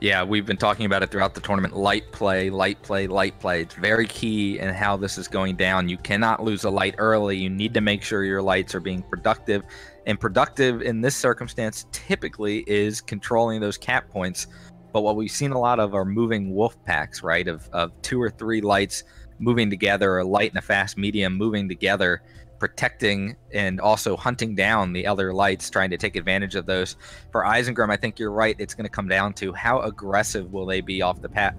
Yeah, we've been talking about it throughout the tournament. Light play, light play, light play. It's very key in how this is going down. You cannot lose a light early. You need to make sure your lights are being productive. And productive in this circumstance typically is controlling those cap points. But what we've seen a lot of are moving wolf packs, right? Of 2 or 3 lights moving together, a light and a fast medium moving together, protecting and also hunting down the other lights, trying to take advantage of those. For Isengrim, I think you're right. It's going to come down to how aggressive will they be off the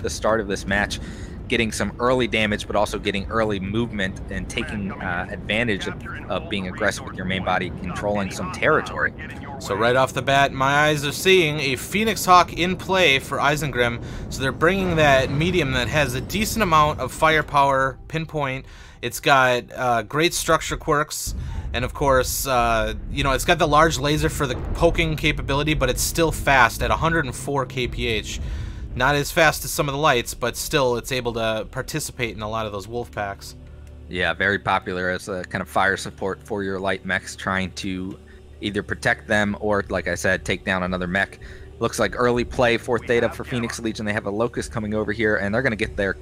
start of this match, getting some early damage, but also getting early movement and taking advantage of being aggressive with your main body, controlling some territory. So right off the bat, my eyes are seeing a Phoenix Hawk in play for Isengrim. So they're bringing that medium that has a decent amount of firepower, pinpoint. It's got great structure quirks, and of course, you know, it's got the large laser for the poking capability, but it's still fast at 104 kph. Not as fast as some of the lights, but still it's able to participate in a lot of those wolf packs. Yeah, very popular as a kind of fire support for your light mechs, trying to either protect them or, like I said, take down another mech. Looks like early play for Theta for Phoenix Legion. They have a Locust coming over here, and they're going to get there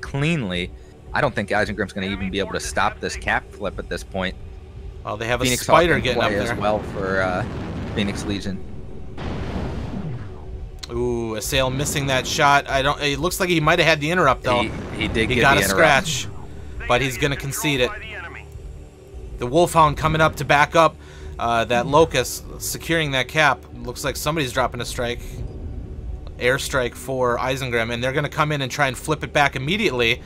cleanly. I don't think Isengrim's going to even be able to stop this cap flip at this point. Well, they have Phoenix a spider getting up there as well for Phoenix Legion. Ooh, Assail missing that shot. It looks like he might have had the interrupt though. He did. He got a scratch, but he's going to concede it. The Wolfhound coming up to back up that Locust, securing that cap. Looks like somebody's dropping a strike. Airstrike for Isengrim, and they're going to come in and try and flip it back immediately.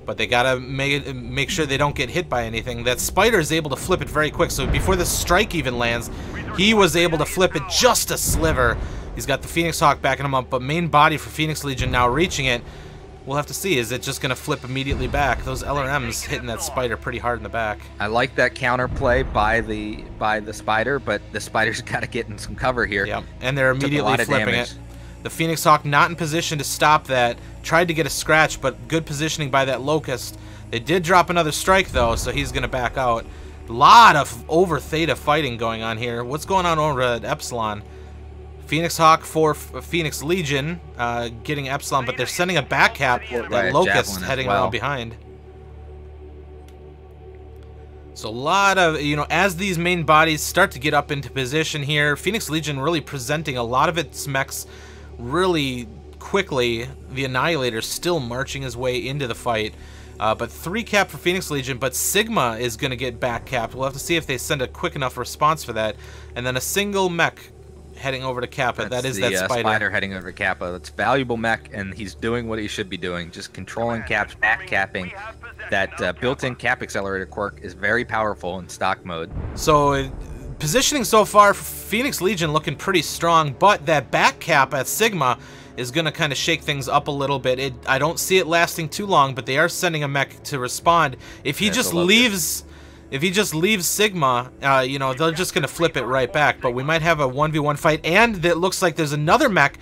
But they gotta make sure they don't get hit by anything. That spider is able to flip it very quick, so before the strike even lands, he was able to flip it just a sliver. He's got the Phoenix Hawk backing him up, but main body for Phoenix Legion now reaching it. We'll have to see. Is it just gonna flip immediately back? Those LRMs hitting that spider pretty hard in the back. I like that counterplay by the spider, but the spider's got to get in some cover here. Yep, and they're immediately flipping it. The Phoenix Hawk not in position to stop that. Tried to get a scratch, but good positioning by that Locust. They did drop another strike, though, so he's going to back out. A lot of over Theta fighting going on here. What's going on over at Epsilon? Phoenix Hawk for Phoenix Legion getting Epsilon, but they're sending a back cap. That Locust heading around behind. So a lot of, you know, as these main bodies start to get up into position here, Phoenix Legion really presenting a lot of its mechs really quickly. The Annihilator's still marching his way into the fight. But 3 cap for Phoenix Legion, but Sigma is going to get back capped. We'll have to see if they send a quick enough response for that. And then a single mech heading over to Kappa. That is that spider heading over to Kappa. That's valuable mech, and he's doing what he should be doing, just controlling caps, back capping. That built-in cap accelerator quirk is very powerful in stock mode. So positioning so far for Phoenix Legion looking pretty strong, but that back cap at Sigma is going to kind of shake things up a little bit. I don't see it lasting too long, but they are sending a mech to respond. If he just leaves Sigma, you know, they're just going to flip it right back. But we might have a 1v1 fight, and it looks like there's another mech,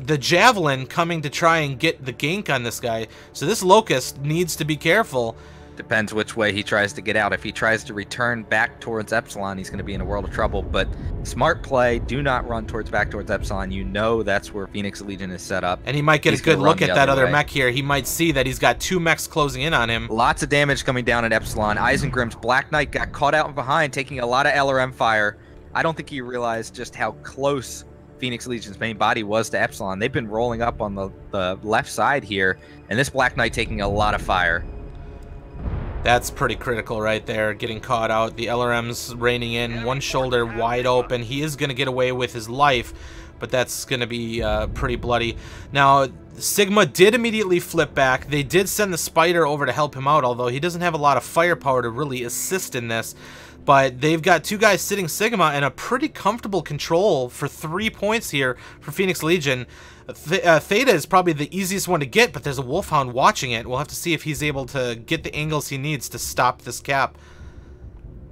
the Javelin, coming to try and get the gank on this guy. So this Locust needs to be careful. Depends which way he tries to get out. If he tries to return back towards Epsilon, he's going to be in a world of trouble. But smart play, do not run back towards Epsilon. You know that's where Phoenix Legion is set up. And he might get a good look at that other mech here. He might see that he's got 2 mechs closing in on him. Lots of damage coming down at Epsilon. Isengrim's Black Knight got caught out behind, taking a lot of LRM fire. I don't think he realized just how close Phoenix Legion's main body was to Epsilon. They've been rolling up on the left side here, and this Black Knight taking a lot of fire. That's pretty critical right there, getting caught out. The LRM's raining in, one shoulder wide open. He is going to get away with his life, but that's going to be pretty bloody. Now, Sigma did immediately flip back. They did send the Spider over to help him out, although he doesn't have a lot of firepower to really assist in this. But they've got 2 guys sitting Sigma and a pretty comfortable control for 3 points here for Phoenix Legion. Theta is probably the easiest one to get, but there's a Wolfhound watching it. We'll have to see if he's able to get the angles he needs to stop this cap.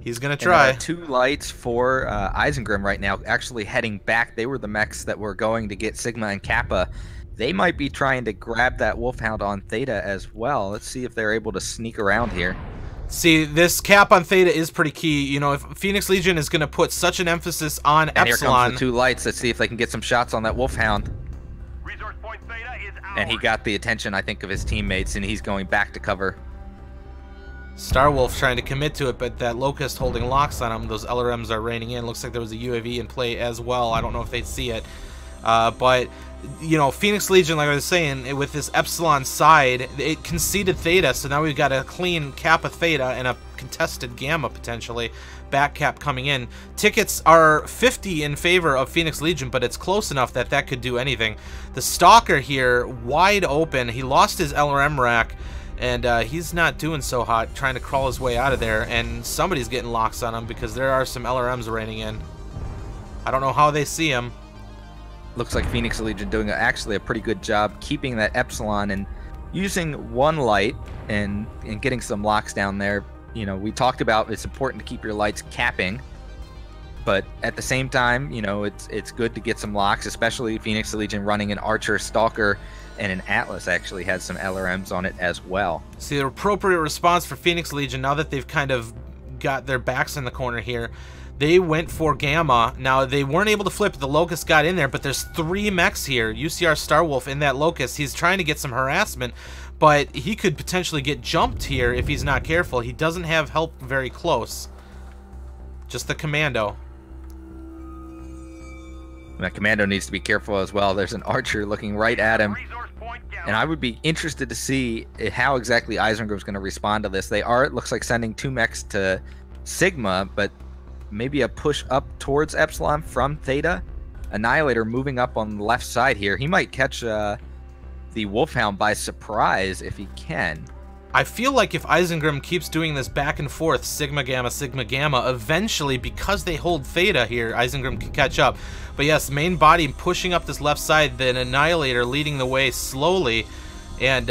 He's going to try. 2 lights for Isengrim right now, actually heading back. They were the mechs that were going to get Sigma and Kappa. They might be trying to grab that Wolfhound on Theta as well. Let's see if they're able to sneak around here. See, this cap on Theta is pretty key. You know, if Phoenix Legion is going to put such an emphasis on and Epsilon... here comes the 2 lights. Let's see if they can get some shots on that Wolfhound. Resource point Theta is ours. And he got the attention, I think, of his teammates, and he's going back to cover. Starwolf trying to commit to it, but that Locust holding locks on him. Those LRMs are raining in. Looks like there was a UAV in play as well. I don't know if they see it. But, you know, Phoenix Legion, like I was saying, with this Epsilon side, it conceded Theta, so now we've got a clean Kappa Theta and a contested Gamma, potentially. Back cap coming in. Tickets are 50 in favor of Phoenix Legion, but it's close enough that that could do anything. The Stalker here, wide open. He lost his LRM rack, and he's not doing so hot, trying to crawl his way out of there, and somebody's getting locks on him because there are some LRMs raining in. I don't know how they see him. Looks like Phoenix Legion doing actually a pretty good job keeping that Epsilon and using 1 light and getting some locks down there. You know, we talked about it's important to keep your lights capping, but at the same time, you know, it's good to get some locks, especially Phoenix Legion running an Archer, Stalker, and an Atlas actually has some LRMs on it as well. See, the appropriate response for Phoenix Legion, now that they've kind of got their backs in the corner here, they went for Gamma. Now, they weren't able to flip. The Locust got in there, but there's 3 mechs here. UCR Starwolf in that Locust. He's trying to get some harassment, but he could potentially get jumped here if he's not careful. He doesn't have help very close. Just the Commando. That Commando needs to be careful as well. There's an Archer looking right at him. And I would be interested to see how exactly Isengrim's going to respond to this. They are, it looks like, sending 2 mechs to Sigma, but maybe a push up towards Epsilon from Theta. Annihilator moving up on the left side here. He might catch the Wolfhound by surprise if he can. I feel like if Isengrim keeps doing this back and forth, Sigma Gamma, eventually, because they hold Theta here, Isengrim can catch up. But yes, main body pushing up this left side, then Annihilator leading the way slowly. And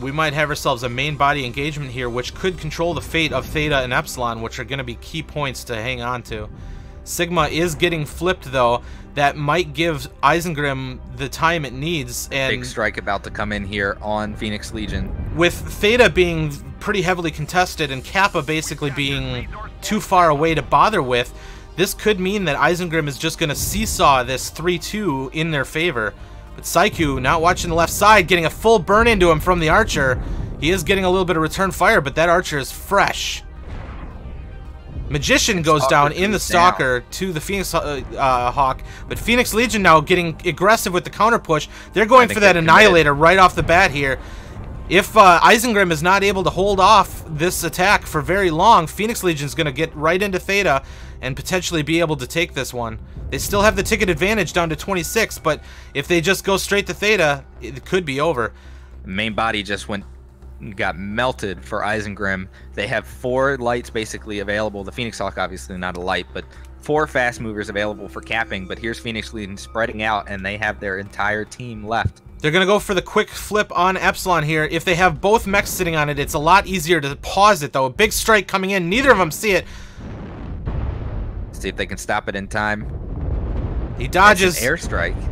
we might have ourselves a main body engagement here, which could control the fate of Theta and Epsilon, which are going to be key points to hang on to. Sigma is getting flipped, though. That might give Isengrim the time it needs. And big strike about to come in here on Phoenix Legion. With Theta being pretty heavily contested and Kappa basically being too far away to bother with, this could mean that Isengrim is just going to seesaw this 3-2 in their favor. But Psyku, not watching the left side, getting a full burn into him from the Archer. He is getting a little bit of return fire, but that Archer is fresh. Magician goes down in the Stalker to the Phoenix Hawk, but Phoenix Legion now getting aggressive with the counter push. They're going for that Annihilator right off the bat here. If Isengrim is not able to hold off this attack for very long, Phoenix Legion is going to get right into Theta and potentially be able to take this one. They still have the ticket advantage down to 26, but if they just go straight to Theta, it could be over. Main body just got melted for Isengrim. They have 4 lights basically available. The Phoenix Hawk obviously not a light, but 4 fast movers available for capping. But here's Phoenix Legion spreading out, and they have their entire team left. They're going to go for the quick flip on Epsilon here. If they have both mechs sitting on it, it's a lot easier to pause it, though. A big strike coming in. Neither of them see it. See if they can stop it in time. He dodges. It's an airstrike.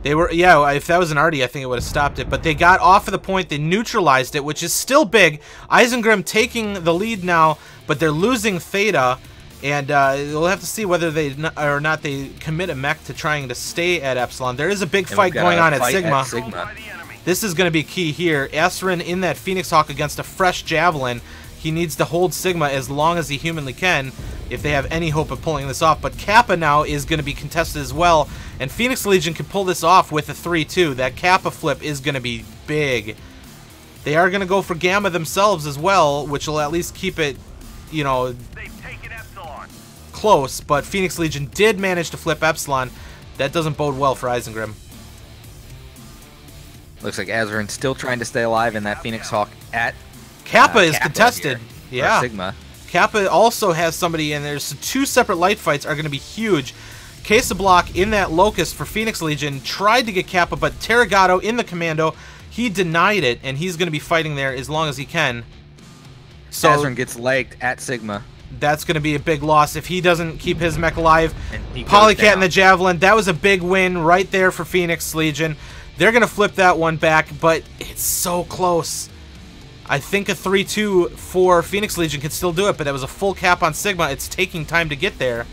They were, yeah, if that was an arty, I think it would have stopped it. But they got off of the point. They neutralized it, which is still big. Isengrim taking the lead now, but they're losing Theta. And we'll have to see whether they or not they commit a mech to trying to stay at Epsilon. There is a big fight going on at Sigma. This is going to be key here. Esrin in that Phoenix Hawk against a fresh Javelin. He needs to hold Sigma as long as he humanly can if they have any hope of pulling this off. But Kappa now is going to be contested as well. And Phoenix Legion can pull this off with a 3-2. That Kappa flip is going to be big. They are going to go for Gamma themselves as well, which will at least keep it, you know, close. But Phoenix Legion did manage to flip Epsilon. That doesn't bode well for Isengrim. Looks like Azrin still trying to stay alive in that Phoenix Hawk at Kappa is contested. Here, yeah. Sigma. Kappa also has somebody in there. So 2 separate light fights are going to be huge. Casablock in that Locust for Phoenix Legion tried to get Kappa, but Terragato in the Commando, he denied it, and he's going to be fighting there as long as he can. So Azrin gets legged at Sigma. That's going to be a big loss if he doesn't keep his mech alive. Polycat and the Javelin, that was a big win right there for Phoenix Legion. They're going to flip that one back, but it's so close. I think a 3-2 for Phoenix Legion can still do it, but that was a full cap on Sigma. It's taking time to get there.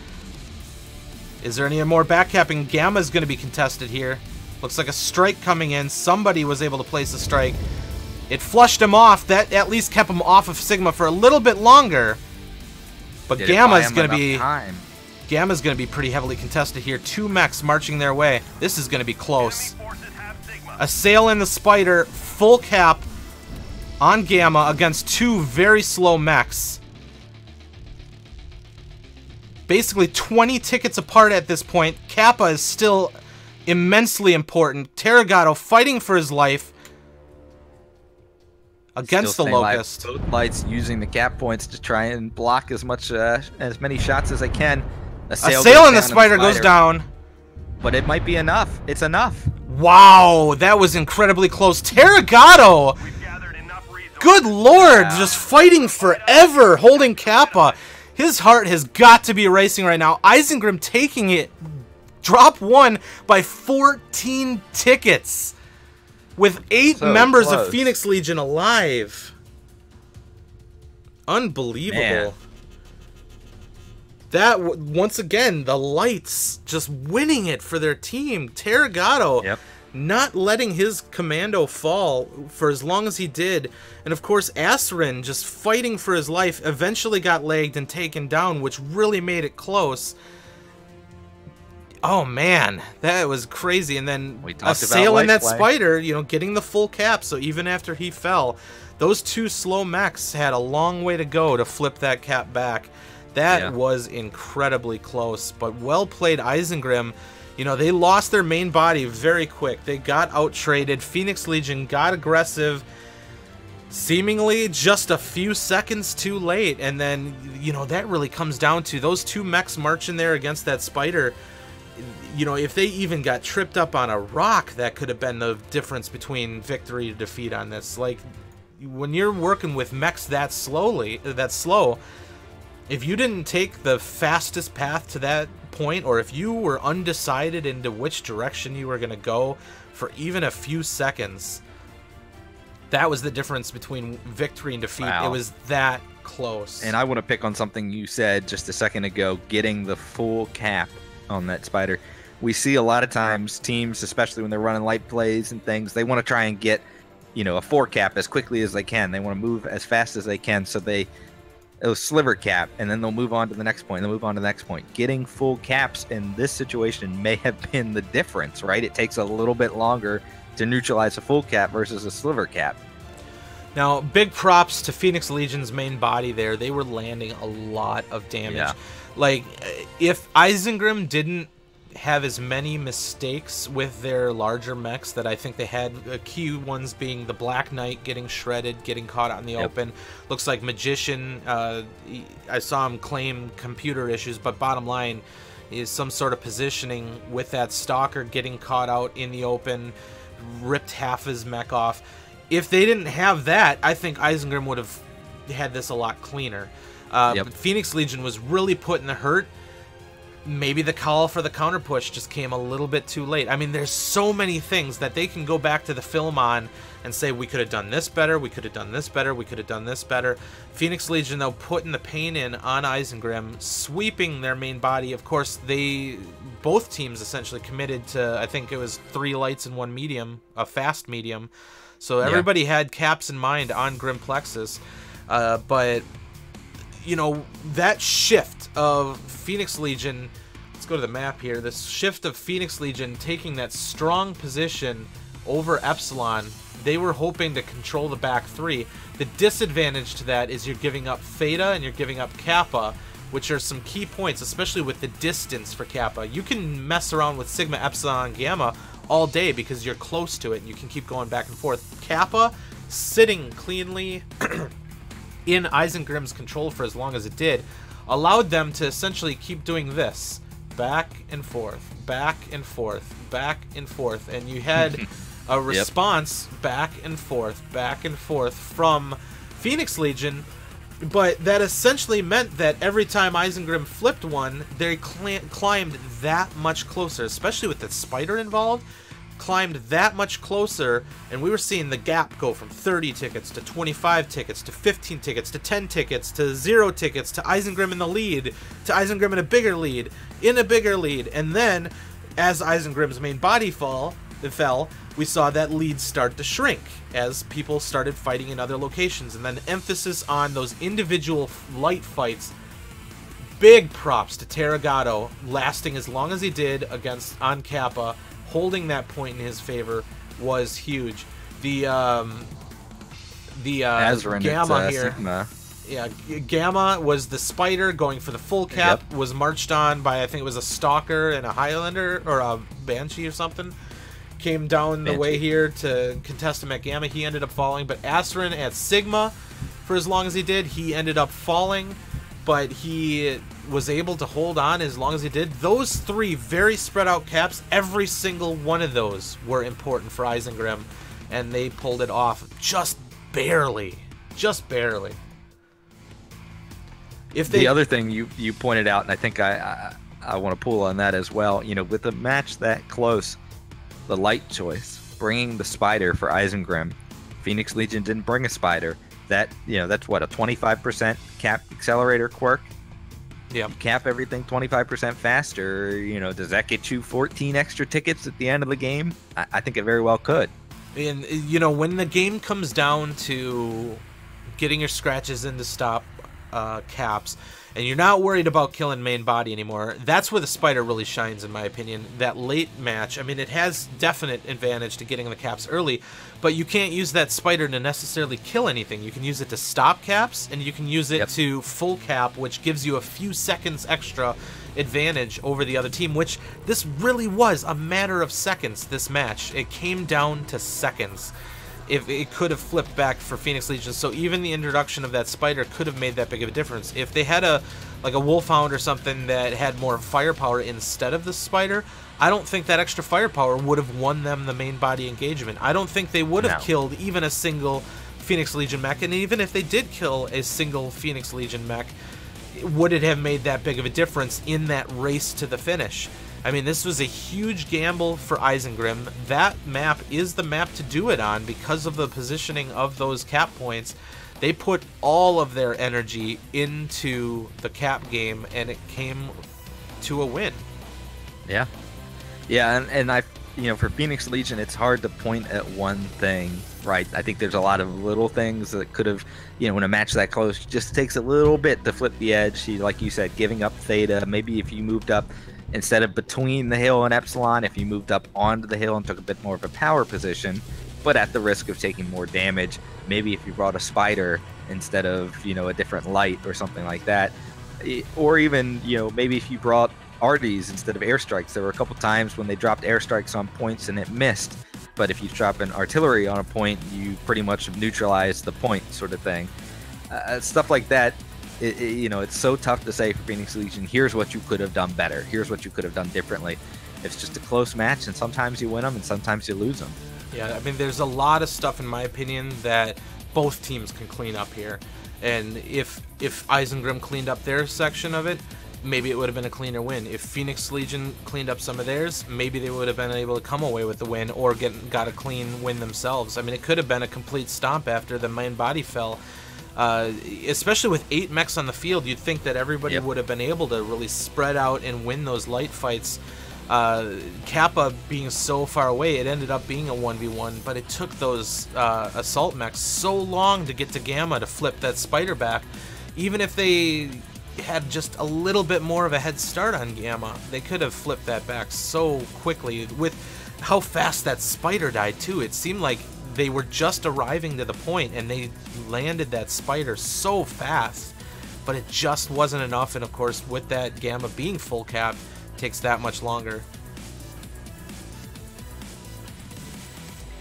Is there any more back capping? Gamma's going to be contested here. Looks like a strike coming in. Somebody was able to place a strike. It flushed him off. That at least kept him off of Sigma for a little bit longer. But Gamma's going to be pretty heavily contested here. 2 mechs marching their way. This is going to be close. Assail in the Spider, full cap on Gamma against 2 very slow mechs. Basically 20 tickets apart at this point. Kappa is still immensely important. Terragato fighting for his life against the Locust. Both lights using the cap points to try and block as many shots as they can. Assail in the Spider goes down. But it might be enough. It's enough. Wow, that was incredibly close. Terragato! Good lord, just fighting forever, holding Kappa. His heart has got to be racing right now. Isengrim taking it. Drop 1 by 14 tickets. With 8 members of Phoenix Legion alive. Unbelievable. Man. That, once again, the lights just winning it for their team. Terragato not letting his commando fall for as long as he did. And of course, Asarin just fighting for his life, eventually got lagged and taken down, which really made it close. Oh man, that was crazy. And then Assail in that Spider, you know, getting the full cap. So even after he fell, those 2 slow mechs had a long way to go to flip that cap back. That was incredibly close, but well played, Isengrim. You know, they lost their main body very quick. They got out-traded. Phoenix Legion got aggressive, seemingly just a few seconds too late. And then, you know, that really comes down to those 2 mechs marching there against that Spider. You know, if they even got tripped up on a rock, that could have been the difference between victory or defeat on this. Like, when you're working with mechs that slow, if you didn't take the fastest path to that point, or if you were undecided into which direction you were going to go for even a few seconds, that was the difference between victory and defeat. Wow. It was that close. And I want to pick on something you said just a second ago, getting the full cap on that Spider. We see a lot of times teams, especially when they're running light plays and things, they want to try and get, you know, a 4 cap as quickly as they can. They want to move as fast as they can, so it'll sliver cap, and then they'll move on to the next point. They'll move on to the next point. Getting full caps in this situation may have been the difference, right? It takes a little bit longer to neutralize a full cap versus a sliver cap. Now, big props to Phoenix Legion's main body there. They were landing a lot of damage. Yeah. Like, if Isengrim didn't have as many mistakes with their larger mechs that I think they had, key ones being the Black Knight getting shredded, getting caught out in the open. Looks like Magician, I saw him claim computer issues, but bottom line is some sort of positioning with that Stalker getting caught out in the open, ripped half his mech off. If they didn't have that, I think Isengrim would have had this a lot cleaner. But Phoenix Legion was really put in the hurt. Maybe the call for the counter push just came a little bit too late. I mean, there's so many things that they can go back to the film on and say, we could have done this better, we could have done this better, we could have done this better. Phoenix Legion, though, putting the pain in on Isengrim, sweeping their main body. Of course, both teams essentially committed to, I think it was 3 lights and 1 medium, a fast medium. So everybody had caps in mind on Grim Plexus. But, you know, that shift of Phoenix Legion, let's go to the map here, this shift of Phoenix Legion taking that strong position over Epsilon, they were hoping to control the back 3. The disadvantage to that is you're giving up Theta and you're giving up Kappa, which are some key points, especially with the distance for Kappa. You can mess around with Sigma, Epsilon, and Gamma all day because you're close to it and you can keep going back and forth. Kappa sitting cleanly in Isengrim's control for as long as it did allowed them to essentially keep doing this back and forth, back and forth, back and forth, and you had a response back and forth from Phoenix Legion. But that essentially meant that every time Isengrim flipped one, they climbed that much closer, especially with the Spider involved. climbed that much closer, and we were seeing the gap go from 30 tickets to 25 tickets to 15 tickets to 10 tickets to 0 tickets to Isengrim in the lead to Isengrim in a bigger lead, and then as Isengrim's main body fell, we saw that lead start to shrink as people started fighting in other locations, and then emphasis on those individual light fights. Big props to Terragato lasting as long as he did on Kappa, holding that point in his favor was huge. The Azrin, Gamma here. Sigma. Yeah, Gamma was the spider going for the full cap, was marched on by, I think it was a Stalker and a Highlander, or a Banshee or something. Came down the way here to contest him at Gamma. He ended up falling, but Azrin at Sigma, for as long as he did, he ended up falling, but he was able to hold on as long as he did. Those three very spread out caps, every single one of those were important for Isengrim, and they pulled it off just barely. Just barely. The other thing you pointed out, and I think I want to pull on that as well, you know, with a match that close, the light choice, bringing the spider for Isengrim. Phoenix Legion didn't bring a spider. That, you know, that's what, a 25% cap accelerator quirk? Yeah. Cap everything 25% faster. You know, does that get you 14 extra tickets at the end of the game? I think it very well could. And, you know, when the game comes down to getting your scratches in to stop caps, and you're not worried about killing main body anymore, that's where the spider really shines, in my opinion. That late match, I mean, it has definite advantage to getting the caps early, but you can't use that spider to necessarily kill anything. You can use it to stop caps, and you can use it to full cap, which gives you a few seconds extra advantage over the other team, which this really was a matter of seconds, this match. It came down to seconds. If it could have flipped back for Phoenix Legion, so even the introduction of that spider could have made that big of a difference. If they had a Wolfhound or something that had more firepower instead of the spider, I don't think that extra firepower would have won them the main body engagement. I don't think they would have killed even a single Phoenix Legion mech, and even if they did kill a single Phoenix Legion mech, would it have made that big of a difference in that race to the finish? I mean, this was a huge gamble for Isengrim. That map is the map to do it on because of the positioning of those cap points. They put all of their energy into the cap game, and it came to a win. Yeah. Yeah, and I, you know, for Phoenix Legion, it's hard to point at one thing, right? I think there's a lot of little things that could have, you know, when a match that close, just takes a little bit to flip the edge. Like you said, giving up Theta. Maybe if you moved up, instead of between the hill and Epsilon, if you moved up onto the hill and took a bit more of a power position, but at the risk of taking more damage, maybe if you brought a spider instead of, you know, a different light or something like that, or even, you know, maybe if you brought arties instead of airstrikes. There were a couple times when they dropped airstrikes on points and it missed, but if you drop an artillery on a point, you pretty much neutralize the point, sort of thing. Stuff like that. You know, it's so tough to say for Phoenix Legion, here's what you could have done better, here's what you could have done differently. It's just a close match, and sometimes you win them and sometimes you lose them. Yeah, I mean, there's a lot of stuff, in my opinion, that both teams can clean up here. And if Isengrim cleaned up their section of it, maybe it would have been a cleaner win. If Phoenix Legion cleaned up some of theirs, maybe they would have been able to come away with the win or got a clean win themselves. I mean, it could have been a complete stomp after the main body fell. Especially with 8 mechs on the field, you'd think that everybody would have been able to really spread out and win those light fights. Kappa being so far away, it ended up being a 1v1, but it took those assault mechs so long to get to Gamma to flip that spider back. Even if they had just a little bit more of a head start on Gamma, they could have flipped that back so quickly. With how fast that spider died too, it seemed like they were just arriving to the point and they landed that spider so fast, but it just wasn't enough. And of course, with that Gamma being full cap, it takes that much longer.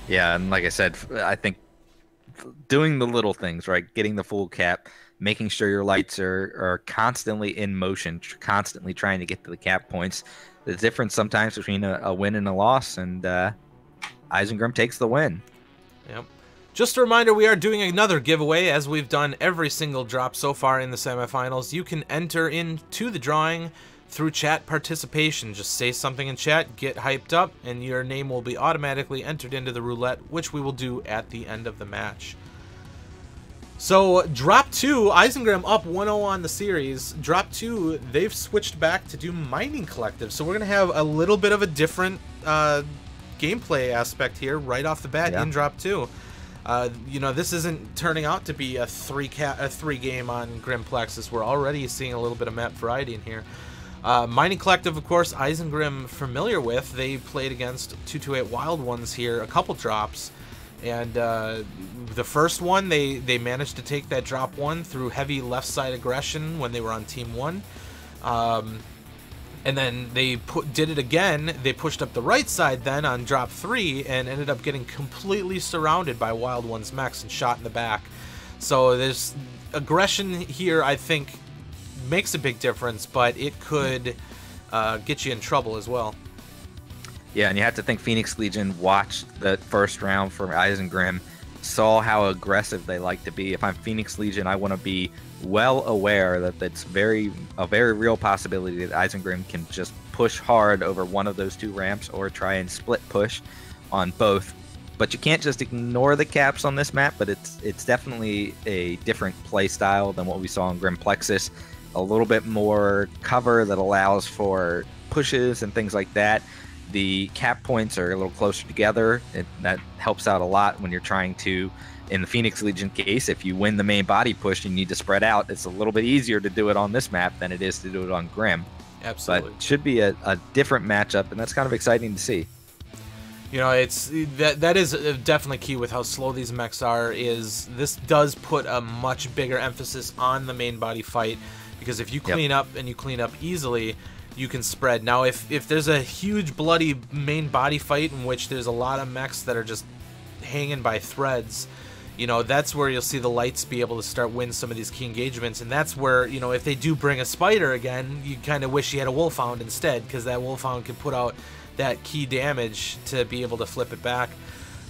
Yeah, and like I said, I think doing the little things, right? Getting the full cap, making sure your lights are constantly in motion, constantly trying to get to the cap points. The difference sometimes between a win and a loss, and Isengrim takes the win. Yep. Just a reminder, we are doing another giveaway, as we've done every single drop so far in the semifinals. You can enter into the drawing through chat participation. Just say something in chat, get hyped up, and your name will be automatically entered into the roulette, which we will do at the end of the match. So, Drop 2, Isengrim up 1-0 on the series. Drop 2, they've switched back to do Mining Collective. So we're going to have a little bit of a different gameplay aspect here right off the bat in Drop 2. You know, this isn't turning out to be a three game on Grim Plexus. We're already seeing a little bit of map variety in here. Mining Collective, of course, Isengrim familiar with. They played against 228 Wild Ones here a couple drops. And the first one, they managed to take that drop 1 through heavy left side aggression when they were on Team 1. And then they did it again. They pushed up the right side then on drop 3 and ended up getting completely surrounded by Wild One's mechs and shot in the back. So there's aggression here, I think, makes a big difference, but it could get you in trouble as well. Yeah, and you have to think Phoenix Legion watched the first round from Isengrim, saw how aggressive they like to be. If I'm Phoenix Legion, I want to be well aware that it's a very real possibility that Isengrim can just push hard over one of those 2 ramps or try and split push on both. But you can't just ignore the caps on this map, but it's definitely a different play style than what we saw in Grim Plexus. A little bit more cover that allows for pushes and things like that. The cap points are a little closer together. That helps out a lot when you're trying to, in the Phoenix Legion case, if you win the main body push, you need to spread out. It's a little bit easier to do it on this map than it is to do it on Grim. Absolutely. But it should be a different matchup, and that's kind of exciting to see. You know, it's that is definitely key with how slow these mechs are. Is this does put a much bigger emphasis on the main body fight, because if you clean up and you clean up easily, you can spread. Now, if there's a huge bloody main body fight in which there's a lot of mechs that are just hanging by threads, you know, that's where you'll see the lights be able to start win some of these key engagements. And that's where, you know, if they do bring a spider again, you kind of wish you had a wolfhound instead, because that wolfhound can put out that key damage to be able to flip it back.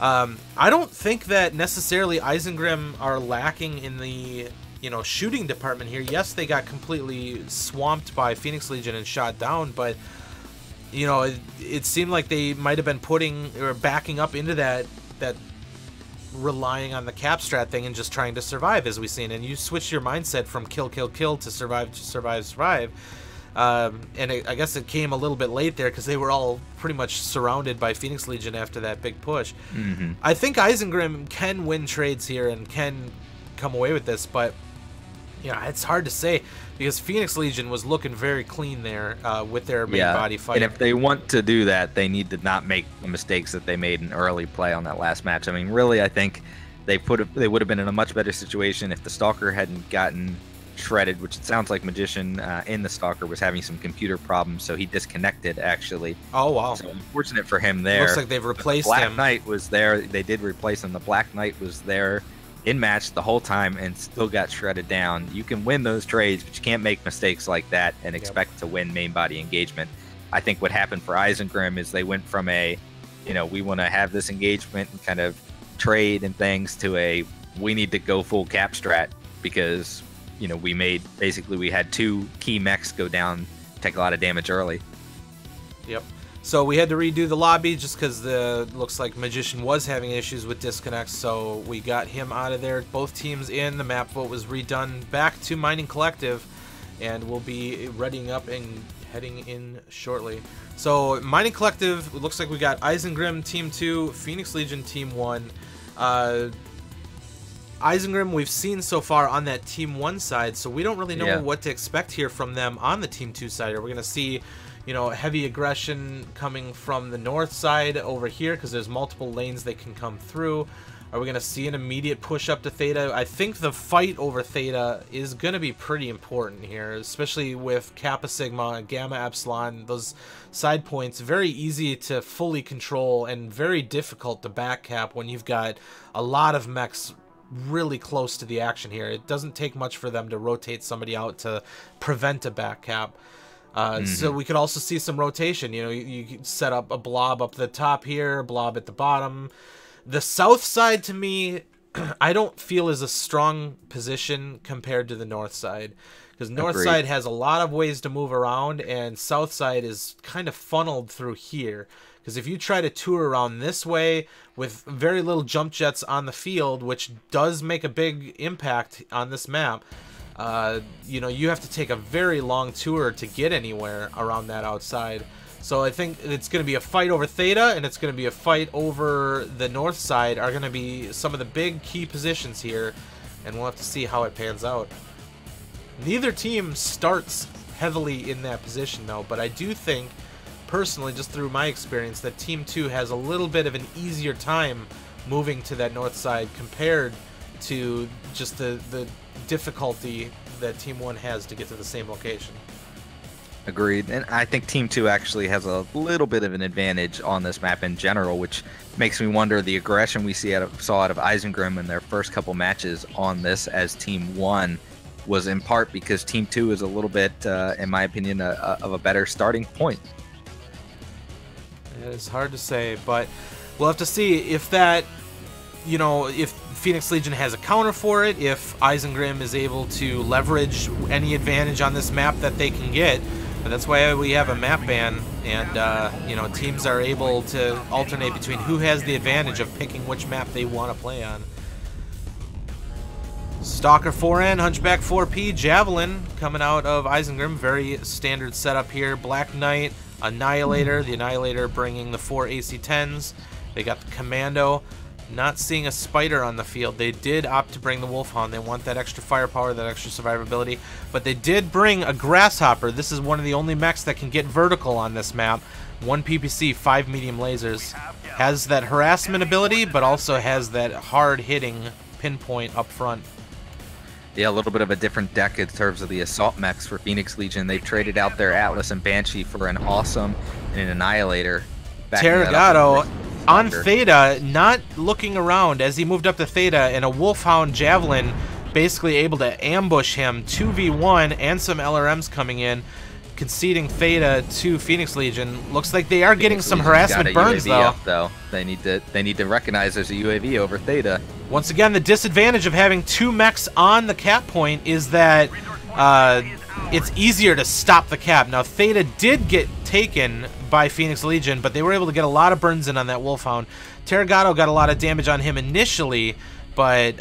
I don't think that necessarily Isengrim are lacking in the, you know, shooting department here. Yes, they got completely swamped by Phoenix Legion and shot down, but, you know, it seemed like they might have been putting or backing up into that relying on the cap strat thing and just trying to survive, as we've seen. And you switch your mindset from kill, kill, kill to survive, survive. And I guess it came a little bit late there because they were all pretty much surrounded by Phoenix Legion after that big push. I think Isengrim can win trades here and can come away with this, but yeah, it's hard to say because Phoenix Legion was looking very clean there with their main body fight. And if they want to do that, they need to not make the mistakes that they made in early play on that last match. I mean, really, I think they would have been in a much better situation if the Stalker hadn't gotten shredded, which it sounds like Magician in the Stalker was having some computer problems, so he disconnected actually. Oh wow! So unfortunate for him there. Looks like they've replaced him. Black Knight was there. They did replace him. The Black Knight was there in match the whole time and still got shredded down. You can win those trades, but you can't make mistakes like that and expect to win main body engagement. I think what happened for Isengrim is they went from a, you know, we want to have this engagement and kind of trade and things to a, we need to go full cap strat because, you know, we had 2 key mechs go down, take a lot of damage early. Yep. So we had to redo the lobby just because looks like Magician was having issues with disconnects, so we got him out of there. Both teams in. The map vote was redone back to Mining Collective, and we'll be readying up and heading in shortly. So Mining Collective, it looks like we got Isengrim Team 2, Phoenix Legion Team 1. Isengrim we've seen so far on that Team 1 side, so we don't really know what to expect here from them on the Team 2 side. Are we going to see, you know, heavy aggression coming from the north side over here because there's multiple lanes they can come through? Are we going to see an immediate push up to Theta? I think the fight over Theta is going to be pretty important here, especially with Kappa Sigma, Gamma Epsilon, those side points. Very easy to fully control and very difficult to back cap when you've got a lot of mechs really close to the action here. It doesn't take much for them to rotate somebody out to prevent a back cap. So we could also see some rotation. You know, you set up a blob up the top here, blob at the bottom. The south side, to me, I don't feel is a strong position compared to the north side. because north Agreed. side has a lot of ways to move around, and south side is kind of funneled through here. Because if you try to tour around this way with very little jump jets on the field, which does make a big impact on this map, you know, you have to take a very long tour to get anywhere around that outside. So I think it's going to be a fight over Theta, and it's going to be a fight over the north side are going to be some of the big key positions here, and we'll have to see how it pans out. Neither team starts heavily in that position, though, but I do think, personally, just through my experience, that Team 2 has a little bit of an easier time moving to that north side compared to just the difficulty that Team 1 has to get to the same location. Agreed. And I think Team 2 actually has a little bit of an advantage on this map in general, which makes me wonder the aggression we saw out of Isengrim in their first couple matches on this as Team 1 was in part because Team 2 is a little bit, in my opinion, of a better starting point. It's hard to say, but we'll have to see if that, you know, if Phoenix Legion has a counter for it, if Isengrim is able to leverage any advantage on this map that they can get. But that's why we have a map ban, and you know, teams are able to alternate between who has the advantage of picking which map they want to play on. Stalker 4N, Hunchback 4P, Javelin coming out of Isengrim. Very standard setup here. Black Knight, Annihilator. The Annihilator bringing the 4 AC-10s. They got the Commando. Not seeing a Spider on the field. They did opt to bring the Wolfhound. They want that extra firepower, that extra survivability. But they did bring a Grasshopper. This is one of the only mechs that can get vertical on this map. 1 PPC, 5 medium lasers. Has that harassment ability, but also has that hard-hitting pinpoint up front. Yeah, a little bit of a different deck in terms of the assault mechs for Phoenix Legion. They've traded out their Atlas and Banshee for an Awesome and an Annihilator. Terragato on Theta, not looking around as he moved up to Theta, and a Wolfhound Javelin basically able to ambush him. 2v1 and some LRMs coming in, conceding Theta to Phoenix Legion. Looks like they are getting some harassment burns, though. They need to recognize there's a UAV over Theta. Once again, the disadvantage of having 2 mechs on the cap point is that it's easier to stop the cap. Now, Theta did get taken by Phoenix Legion, but they were able to get a lot of burns in on that Wolfhound. Terragato got a lot of damage on him initially, but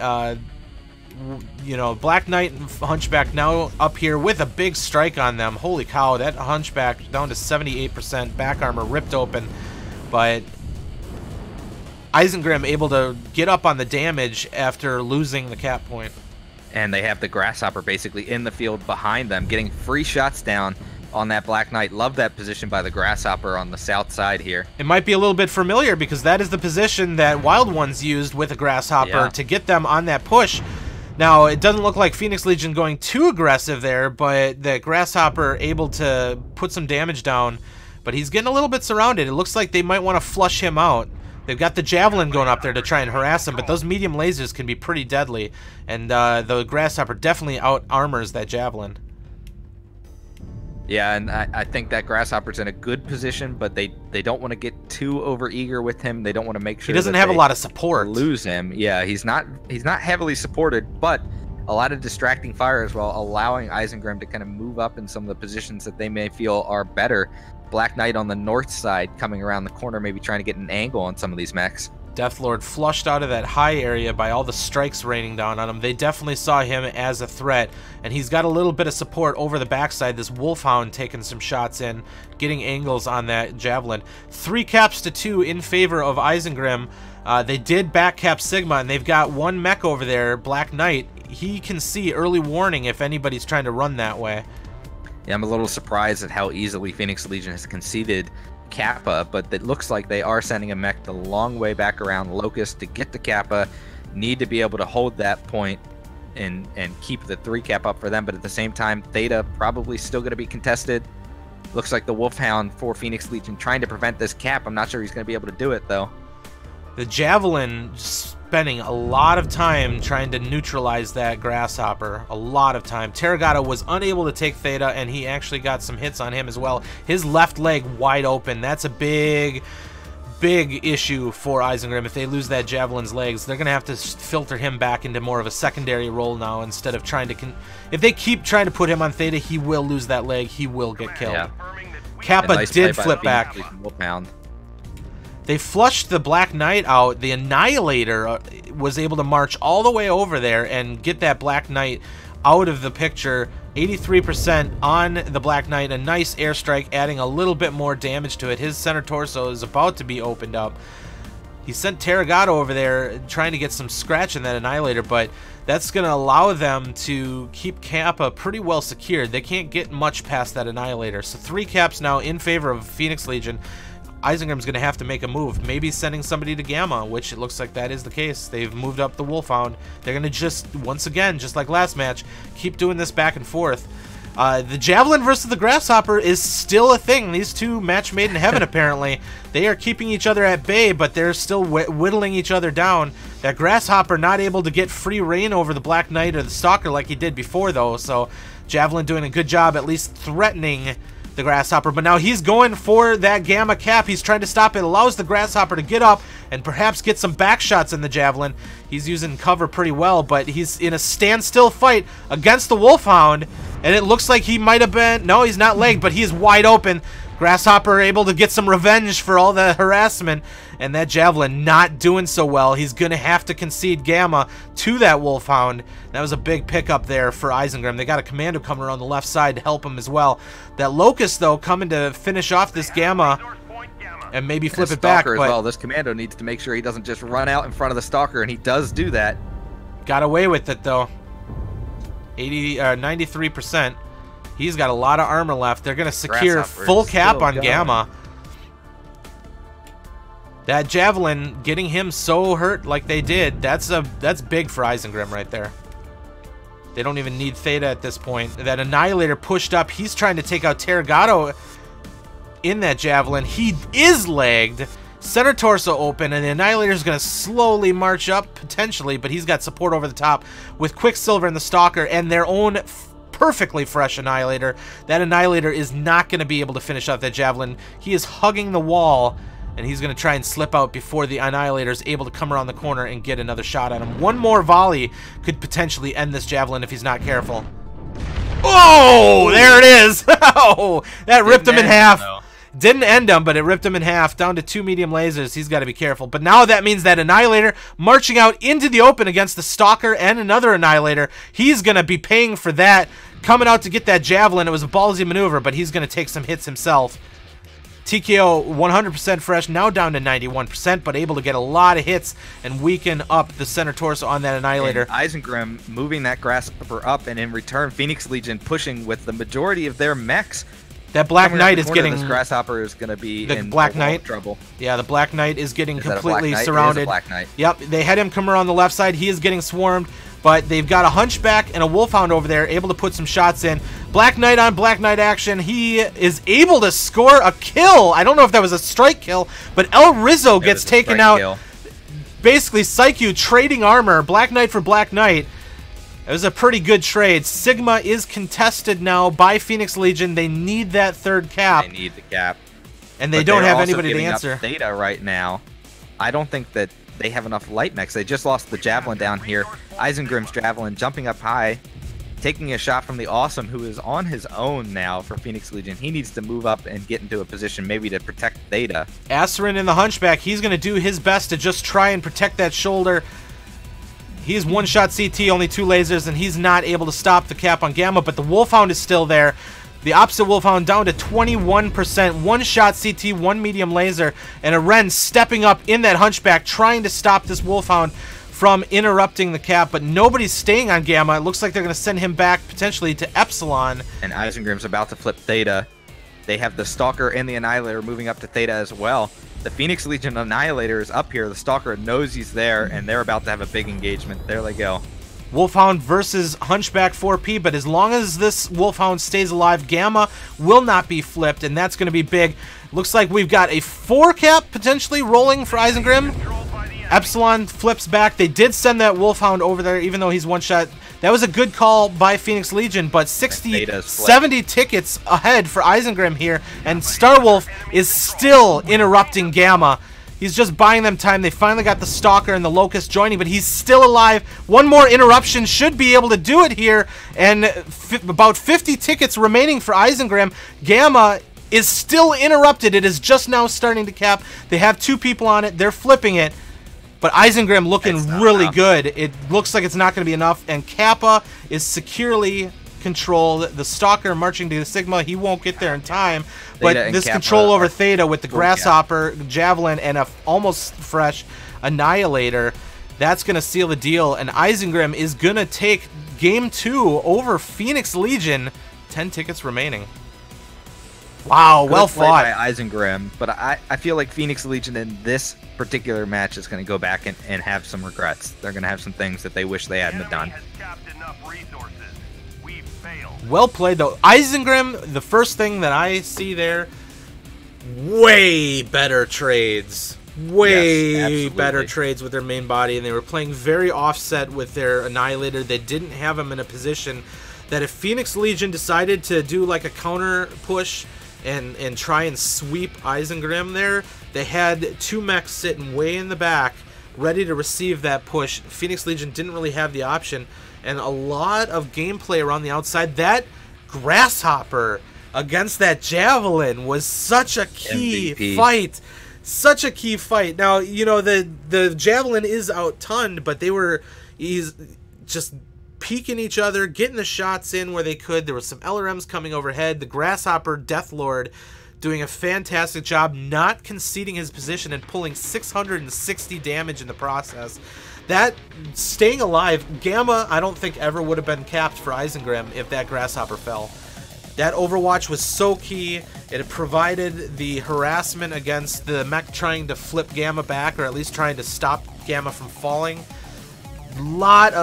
you know, Black Knight and Hunchback now up here with a big strike on them. Holy cow, that Hunchback down to 78%, back armor ripped open, but Isengrim able to get up on the damage after losing the cap point. And they have the Grasshopper basically in the field behind them, getting free shots down on that Black Knight. Love that position by the Grasshopper on the south side here. It might be a little bit familiar because that is the position that Wild Ones used with a Grasshopper to get them on that push. Now, it doesn't look like Phoenix Legion going too aggressive there, but the Grasshopper able to put some damage down. But he's getting a little bit surrounded. It looks like they might want to flush him out. They've got the Javelin going up there to try and harass him, but those medium lasers can be pretty deadly. And the Grasshopper definitely out-armors that Javelin. Yeah, and I think that Grasshopper's in a good position, but they don't want to get too over-eager with him. They don't want to make sure he doesn't have a lot of support. Lose him. Yeah, he's not heavily supported, but a lot of distracting fire as well, allowing Isengrim to kind of move up in some of the positions that they may feel are better. Black Knight on the north side coming around the corner, maybe trying to get an angle on some of these mechs. Deathlord flushed out of that high area by all the strikes raining down on him. They definitely saw him as a threat, and he's got a little bit of support over the backside. This Wolfhound taking some shots in, getting angles on that Javelin. 3 caps to 2 in favor of Isengrim. They did back cap Sigma, and they've got 1 mech over there, Black Knight. He can see early warning if anybody's trying to run that way. Yeah, I'm a little surprised at how easily Phoenix Legion has conceded Kappa, but it looks like they are sending a mech the long way back around Locust to get the Kappa. Need to be able to hold that point and keep the 3 cap up for them, but at the same time, Theta probably still going to be contested. Looks like the Wolfhound for Phoenix Legion trying to prevent this cap. I'm not sure he's going to be able to do it, though. The Javelin spending a lot of time trying to neutralize that Grasshopper. A lot of time. Terragato was unable to take Theta, and he actually got some hits on him as well. His left leg wide open. That's a big big issue for Isengrim if they lose that Javelin's legs. They're going to have to filter him back into more of a secondary role now instead of trying to... if they keep trying to put him on Theta, he will lose that leg. He will get killed. Yeah. Kappa Nice did play by flip back. Phoenix Legion Wolfhound. They flushed the Black Knight out. The Annihilator was able to march all the way over there and get that Black Knight out of the picture. 83% on the Black Knight. A nice airstrike, adding a little bit more damage to it. His center torso is about to be opened up. He sent Terragato over there trying to get some scratch in that Annihilator, but that's going to allow them to keep Kappa pretty well secured. They can't get much past that Annihilator. So 3 caps now in favor of Phoenix Legion. Isengrim's going to have to make a move, maybe sending somebody to Gamma, which it looks like that is the case. They've moved up the Wolfhound. They're going to just, once again, just like last match, keep doing this back and forth. The Javelin versus the Grasshopper is still a thing. These two match made in heaven, apparently. They are keeping each other at bay, but they're still whittling each other down. That Grasshopper not able to get free reign over the Black Knight or the Stalker like he did before, though. So Javelin doing a good job at least threatening the Grasshopper, but now he's going for that Gamma cap. He's trying to stop it. Allows the Grasshopper to get up and perhaps get some back shots in the Javelin. He's using cover pretty well, but he's in a standstill fight against the Wolfhound, and it looks like he might have been... no, he's not legged, but he is wide open. Grasshopper able to get some revenge for all the harassment, and that Javelin not doing so well. He's going to have to concede Gamma to that Wolfhound. That was a big pickup there for Isengrim. They got a Commando coming around the left side to help him as well. That Locust, though, coming to finish off this Gamma and maybe flip it back. As well. This Commando needs to make sure he doesn't just run out in front of the Stalker, and he does do that. Got away with it, though. 93%. He's got a lot of armor left. They're going to secure full cap on Gamma. That Javelin getting him so hurt like they did, that's big for Isengrim right there. They don't even need Theta at this point. That Annihilator pushed up. He's trying to take out Terragato in that Javelin. He is legged. Center torso open, and the Annihilator is going to slowly march up, potentially, but he's got support over the top with Quicksilver and the Stalker and their own perfectly fresh Annihilator. That Annihilator is not going to be able to finish off that Javelin. He is hugging the wall, and he's going to try and slip out before the Annihilator is able to come around the corner and get another shot at him. One more volley could potentially end this Javelin if he's not careful. Oh, there it is. Oh, that ripped him in half. Didn't end him, but it ripped him in half. Down to 2 medium lasers. He's got to be careful. But now that means that Annihilator marching out into the open against the Stalker and another Annihilator. He's going to be paying for that. Coming out to get that Javelin. It was a ballsy maneuver, but he's going to take some hits himself. TKO 100% fresh, now down to 91%, but able to get a lot of hits and weaken up the center torso on that Annihilator. And Isengrim moving that Grasshopper up, and in return, Phoenix Legion pushing with the majority of their mechs. That Black Knight is getting... This Grasshopper is going to be in Black Knight trouble. Yeah, the Black Knight is getting completely surrounded. surrounded. It is a Black Knight. Yep, they had him come around the left side. He is getting swarmed, but they've got a Hunchback and a Wolfhound over there, able to put some shots in. Black Knight on Black Knight action. He is able to score a kill. I don't know if that was a strike kill, but El Rizzo gets taken out. Kill. Basically, Psyche trading armor, Black Knight for Black Knight. It was a pretty good trade. Sigma is contested now by Phoenix Legion. They need that third cap. They need the cap. And they don't have anybody to answer. Theta right now. I don't think that they have enough light mechs. They just lost the Javelin down here. Isengrim's Javelin jumping up high, taking a shot from the Awesome, who is on his own now for Phoenix Legion. He needs to move up and get into a position maybe to protect Theta. Asarin in the Hunchback. He's going to do his best to just try and protect that shoulder. He's one-shot CT, only 2 lasers, and he's not able to stop the cap on Gamma, but the Wolfhound is still there. The opposite Wolfhound down to 21%. One-shot CT, 1 medium laser, and a Ren stepping up in that Hunchback, trying to stop this Wolfhound from interrupting the cap, but nobody's staying on Gamma. It looks like they're going to send him back, potentially, to Epsilon. And Isengrim's about to flip Theta. They have the Stalker and the Annihilator moving up to Theta as well. The Phoenix Legion Annihilator is up here. The Stalker knows he's there, and they're about to have a big engagement. There they go. Wolfhound versus Hunchback 4P, but as long as this Wolfhound stays alive, Gamma will not be flipped, and that's going to be big. Looks like we've got a 4-cap potentially rolling for Isengrim. Epsilon flips back. They did send that Wolfhound over there, even though he's one-shot. That was a good call by Phoenix Legion, but 70 tickets ahead for Isengrim here, and Starwolf is still interrupting Gamma. He's just buying them time. They finally got the Stalker and the Locust joining, but he's still alive. One more interruption should be able to do it here, and about 50 tickets remaining for Isengrim. Gamma is still interrupted. It is just now starting to cap. They have 2 people on it. They're flipping it. But Isengrim looking really good. It looks like it's not going to be enough. And Kappa is securely controlled. The Stalker marching to the Sigma. He won't get there in time. But this Kappa control over Theta with the Grasshopper, Javelin, and a almost fresh Annihilator, that's going to seal the deal. And Isengrim is going to take Game 2 over Phoenix Legion. 10 tickets remaining. Wow, well fought by Isengrim, but I feel like Phoenix Legion in this particular match is going to go back and have some regrets. They're going to have some things that they wish they hadn't done. Well played, though. Isengrim, the first thing that I see there, way better trades. Way better trades with their main body, and they were playing very offset with their Annihilator. They didn't have him in a position that if Phoenix Legion decided to do like a counter push and try and sweep Isengrim there, they had 2 mechs sitting way in the back ready to receive that push. Phoenix Legion didn't really have the option, and a lot of gameplay around the outside. That Grasshopper against that Javelin was such a key fight. Such a key fight. Now, you know, the Javelin is out-tunned, but he's just peeking each other, getting the shots in where they could. There was some LRMs coming overhead. The Grasshopper Deathlord doing a fantastic job, not conceding his position and pulling 660 damage in the process. That staying alive, Gamma, I don't think ever would have been capped for Isengrim if that Grasshopper fell. That Overwatch was so key. It provided the harassment against the mech trying to flip Gamma back, or at least trying to stop Gamma from falling. A lot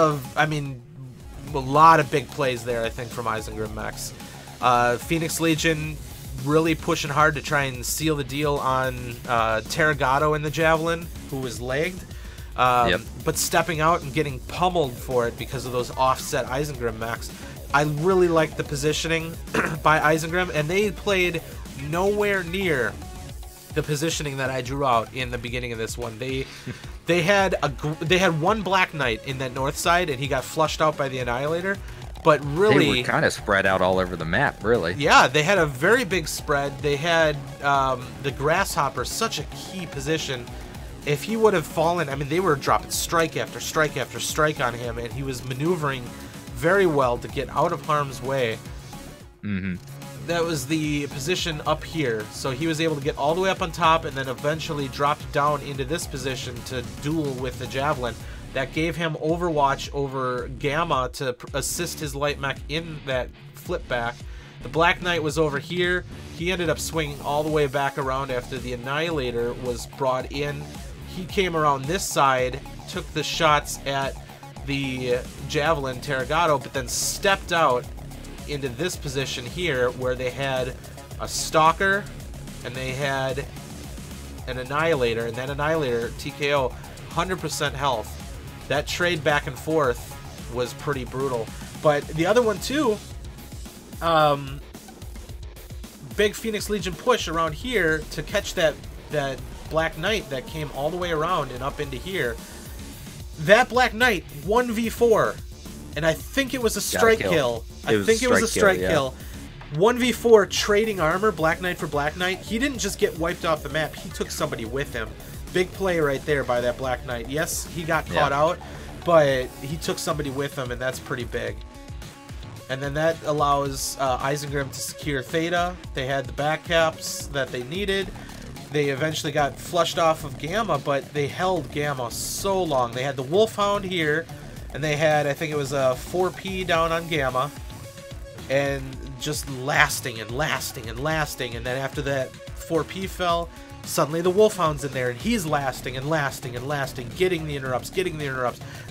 of big plays there, I think, from Isengrim mechs. Phoenix Legion really pushing hard to try and seal the deal on Terragato in the Javelin, who was legged. But stepping out and getting pummeled for it because of those offset Isengrim mechs. I really liked the positioning by Isengrim, and they played nowhere near the positioning that I drew out in the beginning of this one. They had one Black Knight in that north side, and he got flushed out by the Annihilator. But really, they were kind of spread out all over the map, really. Yeah, they had a very big spread. They had the Grasshopper, such a key position. If he would have fallen, I mean, they were dropping strike after strike after strike on him, and he was maneuvering very well to get out of harm's way. That was the position up here, so he was able to get all the way up on top and then eventually dropped down into this position to duel with the Javelin. That gave him Overwatch over Gamma to assist his light mech in that flip back. The Black Knight was over here. He ended up swinging all the way back around after the Annihilator was brought in. He came around this side, took the shots at the Javelin Terragato, but then stepped out into this position here where they had a Stalker and they had an Annihilator, and that Annihilator TKO 100% health. That trade back and forth was pretty brutal. But the other one too, big Phoenix Legion push around here to catch that Black Knight that came all the way around and up into here. That Black Knight 1v4, and I think it was a strike kill. I think it was a strike kill. 1v4 trading armor, Black Knight for Black Knight. He didn't just get wiped off the map, he took somebody with him. Big play right there by that Black Knight. Yes, he got caught out, but he took somebody with him, and that's pretty big. And then that allows Isengrim to secure Theta. They had the back caps that they needed. They eventually got flushed off of Gamma, but they held Gamma so long. They had the Wolfhound here, and they had, I think it was a 4P down on Gamma, and just lasting and lasting and lasting. And then after that 4P fell, suddenly the Wolfhound's in there, and he's lasting and lasting and lasting, getting the interrupts.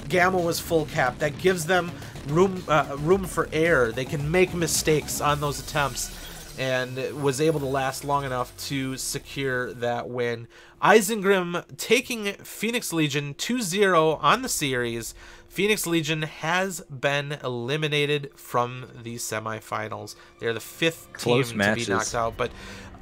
Gamma was full cap. That gives them room for error. They can make mistakes on those attempts, and was able to last long enough to secure that win. Isengrim taking Phoenix Legion 2-0 on the series. Phoenix Legion has been eliminated from the semifinals. They're the 5th team to be knocked out, but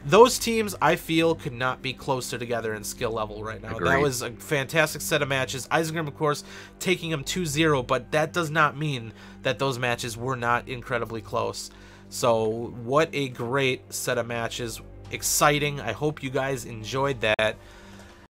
those teams, I feel, could not be closer together in skill level right now. Agreed. That was a fantastic set of matches. Isengrim, of course, taking them 2-0, but that does not mean that those matches were not incredibly close. So what a great set of matches. Exciting. I hope you guys enjoyed that.